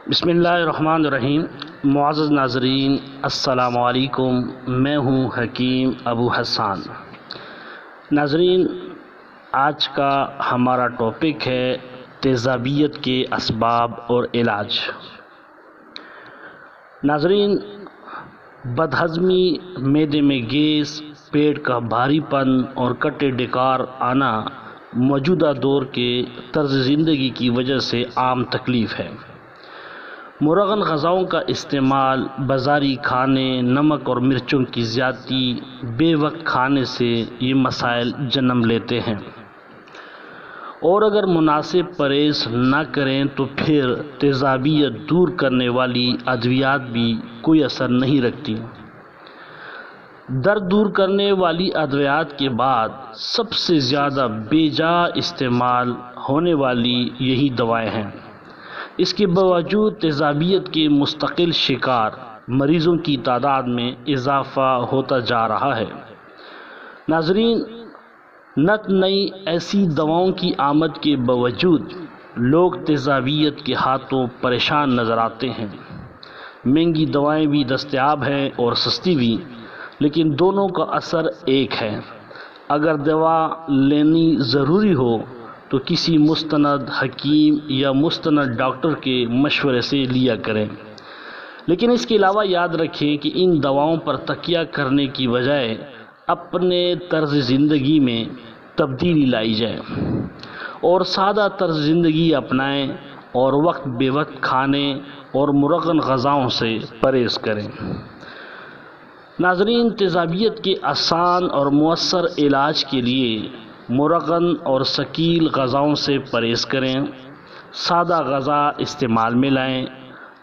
بسم اللہ الرحمن الرحیم۔ معزز ناظرین السلام علیکم، میں ہوں حکیم ابو حسان۔ ناظرین، آج کا ہمارا ٹاپک ہے تیزابیت کے اسباب اور علاج۔ ناظرین، بدہضمی، معدے میں گیس، پیٹ کا بھاری پن اور کٹے ڈکار آنا موجودہ دور کے طرز زندگی کی وجہ سے عام تکلیف ہے۔ مرغن غذاؤں کا استعمال، بازاری کھانے، نمک اور مرچوں کی زیادتی، بے وقت کھانے سے یہ مسائل جنم لیتے ہیں، اور اگر مناسب پرہیز نہ کریں تو پھر تیزابیت دور کرنے والی ادویات بھی کوئی اثر نہیں رکھتی۔ درد دور کرنے والی ادویات کے بعد سب سے زیادہ بے جا استعمال ہونے والی یہی دوائیں ہیں۔ اس کے باوجود تیزابیت کے مستقل شکار مریضوں کی تعداد میں اضافہ ہوتا جا رہا ہے۔ ناظرین، نت نئی ایسی دواؤں کی آمد کے باوجود لوگ تیزابیت کے ہاتھوں پریشان نظر آتے ہیں۔ مہنگی دوائیں بھی دستیاب ہیں اور سستی بھی، لیکن دونوں کا اثر ایک ہے۔ اگر دوا لینی ضروری ہو تو کسی مستند حکیم یا مستند ڈاکٹر کے مشورے سے لیا کریں، لیکن اس کے علاوہ یاد رکھیں کہ ان دواؤں پر تکیہ کرنے کی بجائے اپنے طرز زندگی میں تبدیلی لائی جائے اور سادہ طرز زندگی اپنائیں اور وقت بے وقت کھانے اور مرغن غذاؤں سے پرہیز کریں۔ ناظرین، تیزابیت کے آسان اور مؤثر علاج کے لیے مرغن اور ثقیل غذاؤں سے پرہیز کریں، سادہ غذا استعمال میں لائیں،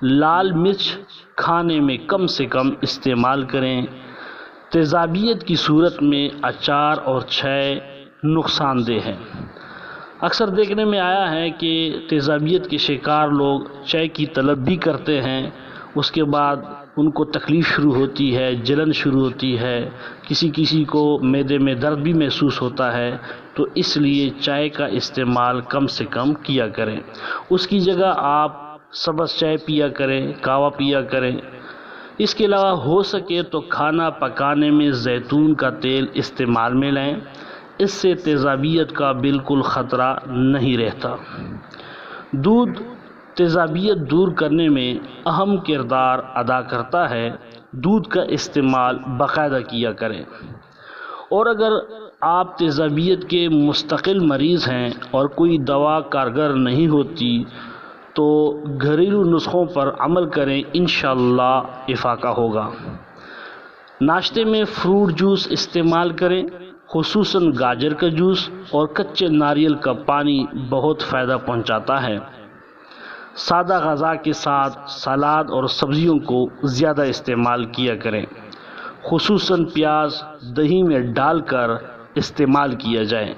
لال مرچ کھانے میں کم سے کم استعمال کریں۔ تیزابیت کی صورت میں اچار اور چائے نقصان دہ ہیں۔ اکثر دیکھنے میں آیا ہے کہ تیزابیت کے شکار لوگ چائے کی طلب بھی کرتے ہیں، اس کے بعد ان کو تکلیف شروع ہوتی ہے، جلن شروع ہوتی ہے، کسی کو معدے میں درد بھی محسوس ہوتا ہے، تو اس لیے چائے کا استعمال کم سے کم کیا کریں۔ اس کی جگہ آپ سبز چائے پیا کریں، قہوہ پیا کریں۔ اس کے علاوہ ہو سکے تو کھانا پکانے میں زیتون کا تیل استعمال میں لائیں، اس سے تیزابیت کا بالکل خطرہ نہیں رہتا۔ دودھ تیزابیت دور کرنے میں اہم کردار ادا کرتا ہے۔ دودھ کا استعمال باقاعدہ کیا کریں، اور اگر آپ تیزابیت کے مستقل مریض ہیں اور کوئی دوا کارگر نہیں ہوتی تو گھریلو نسخوں پر عمل کریں، انشاءاللہ افاقہ ہوگا۔ ناشتے میں فروٹ جوس استعمال کریں، خصوصاً گاجر کا جوس اور کچے ناریل کا پانی بہت فائدہ پہنچاتا ہے۔ سادہ غذا کے ساتھ سلاد اور سبزیوں کو زیادہ استعمال کیا کریں، خصوصاً پیاز دہی میں ڈال کر استعمال کیا جائے۔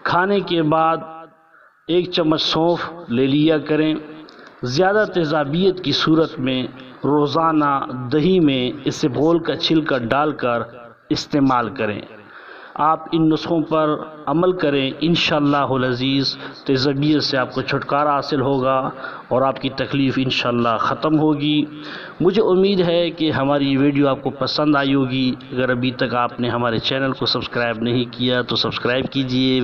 کھانے کے بعد 1 چمچ سونف لے لیا کریں۔ زیادہ تیزابیت کی صورت میں روزانہ دہی میں اسبغول کا چھلکا ڈال کر استعمال کریں۔ آپ ان نسخوں پر عمل کریں، انشاءاللہ العزیز تیزابیت سے آپ کو چھٹکارا حاصل ہوگا اور آپ کی تکلیف انشاءاللہ ختم ہوگی۔ مجھے امید ہے کہ ہماری یہ ویڈیو آپ کو پسند آئی ہوگی۔ اگر ابھی تک آپ نے ہمارے چینل کو سبسکرائب نہیں کیا تو سبسکرائب کیجئے،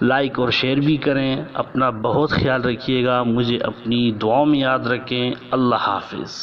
لائک اور شیئر بھی کریں۔ اپنا بہت خیال رکھیے گا، مجھے اپنی دعاؤں میں یاد رکھیں۔ اللہ حافظ۔